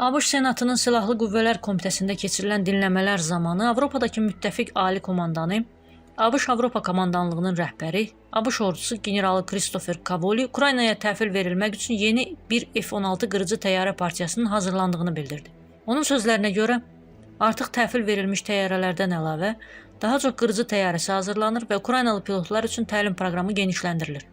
ABŞ Senatının Silahlı Qüvvələr Komitəsində keçirilən dinləmələr zamanı Avropadakı müttəfiq ali komandanı, ABŞ Avropa Komandanlığının rəhbəri, ABŞ ordusu generalı Kristofer Kavoli Ukraynaya təhvil verilmək üçün yeni bir F-16 qırıcı təyyarə partiyasının hazırlandığını bildirdi. Onun sözlərinə görə, artıq təhvil verilmiş təyyarələrdən əlavə daha çox qırıcı təyyarəsi hazırlanır və Ukraynalı pilotlar üçün təlim proqramı genişləndirilir.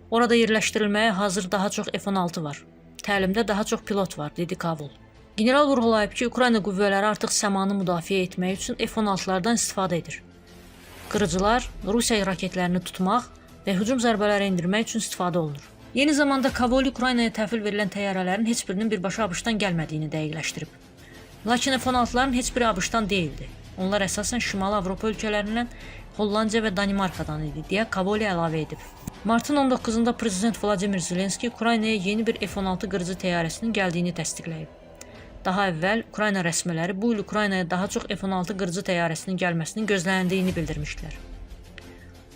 Orada yerləşdirilməyə hazır daha çox F-16 var. Təlimdə daha çox pilot var, dedi Kavol. General vurğulayıb ki, Ukrayna qüvvələri artıq səmanı müdafiə etmək üçün F-16'lardan istifadə edir. Qırıcılar Rusiya raketlərini tutmaq və hücum zərbələri endirmək üçün istifadə olunur. Yeni zamanda Kavoli Ukraynaya təhvil verilən təyyarələrin heç birinin birbaşa ABŞ-dan gəlmədiyini dəqiqləşdirib. Lakin F-16'ların heç biri ABŞ-dan deyildi. Onlar əsasən Şimali Avropa ölkələrindən, Hollandiya və Danimarkadan idi, deyə Kavoli əlavə edib. Martın 19-da Prezident Vladimir Zelenski Ukraynaya yeni bir F-16 qırıcı təyyarəsinin gəldiyini təsdiqləyib. Daha əvvəl Ukrayna rəsmiləri bu il Ukraynaya daha çox F-16 qırıcı təyyarəsinin gəlməsinin gözləndiyini bildirmişdilər.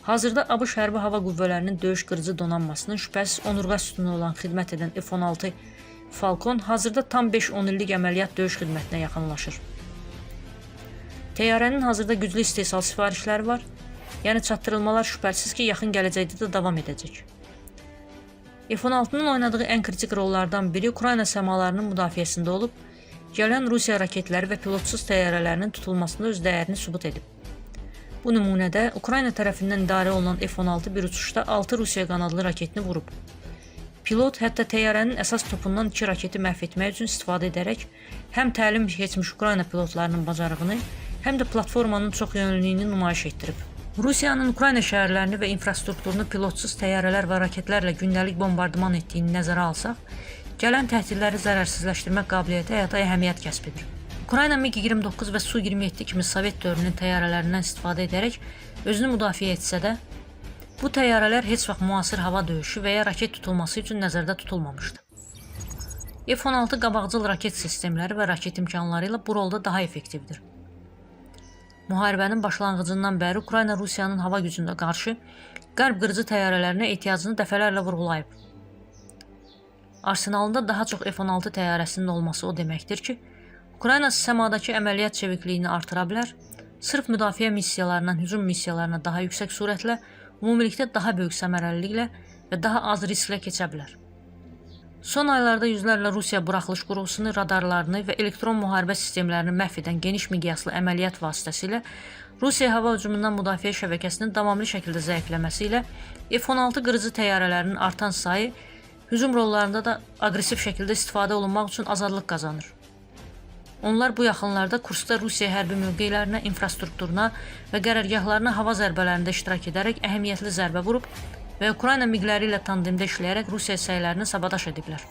Hazırda ABŞ Hərbi Hava Qüvvələrinin döyüş qırıcı donanmasının şübhəsiz onurğa sütunu olan xidmət edən F-16 Falcon hazırda tam 5-10 illik əməliyyat döyüş xidmətinə yaxınlaşır. Təyyarənin hazırda güclü istehsal sifarişləri var, yəni çatdırılmalar şübhəsiz ki, yaxın gələcəkdə də davam edəcək. F-16'nın oynadığı ən kritik rollardan biri Ukrayna səmalarının müdafiəsində olub, gələn Rusiya raketləri və pilotsuz təyyarələrinin tutulmasında öz dəyərini sübut edib. Bu nümunədə Ukrayna tərəfindən idarə olunan F-16 bir uçuşda 6 Rusiya qanadlı raketini vurub. Pilot hətta təyyarənin əsas topundan 2 raketi məhv etmək üçün istifadə edərək həm təlim keçmiş Ukrayna pilotlarının bacarığını, həm də platformanın çoxyönlülüyünü nümayiş etdirib. Rusiyanın Ukrayna şəhərlərini və infrastrukturunu pilotsuz təyyarələr və raketlərlə gündəlik bombardıman etdiyini nəzərə alsaq, gələn təhdidləri zərərsizləşdirmək qabiliyyəti həyata əhəmiyyət kəsb edir. Ukrayna MiG-29 və Su-27 kimi Sovet dövrünün təyyarələrindən istifadə edərək özünü müdafiə etsə də, bu təyyarələr heç vaxt müasir hava döyüşü və ya raket tutulması üçün nəzərdə tutulmamışdı. F-16 qabaqcıl raket sistemləri və raket imkanları ilə bu rolda daha effektivdir. Müharibənin başlanğıcından bəri Ukrayna Rusiyanın hava gücünə qarşı qərb qırıcı təyyarələrinə ehtiyacını dəfələrlə vurğulayıb. Arsenalında daha çox F-16 təyyarəsinin olması o deməkdir ki, Ukrayna səmadakı əməliyyat çevikliyini artıra bilər, sırf müdafiə missiyalarından hücum missiyalarına daha yüksək sürətlə, ümumilikdə daha böyük səmərəliliklə və daha az risklə keçə bilər. Son aylarda yüzlərlə Rusiya buraxılış qurğusunu, radarlarını və elektron müharibə sistemlərini məhv edən geniş miqyaslı əməliyyat vasitəsilə Rusiya hava hücumundan müdafiə şəbəkəsinin davamlı şəkildə zəifləməsi ilə F-16 qırıcı təyyarələrinin artan sayı hücum rollarında da aqressiv şəkildə istifadə olunmaq üçün azadlıq qazanır. Onlar bu yaxınlarda Kurskda Rusiya hərbi mövqelərinə, infrastrukturuna və qərargahlarına hava zərbələrində iştirak edərək əhəmiyyətli zərbə vurub və Ukrayna miqləri ilə tandemdə işləyərək Rusiya səylərini sabotaj ediblər.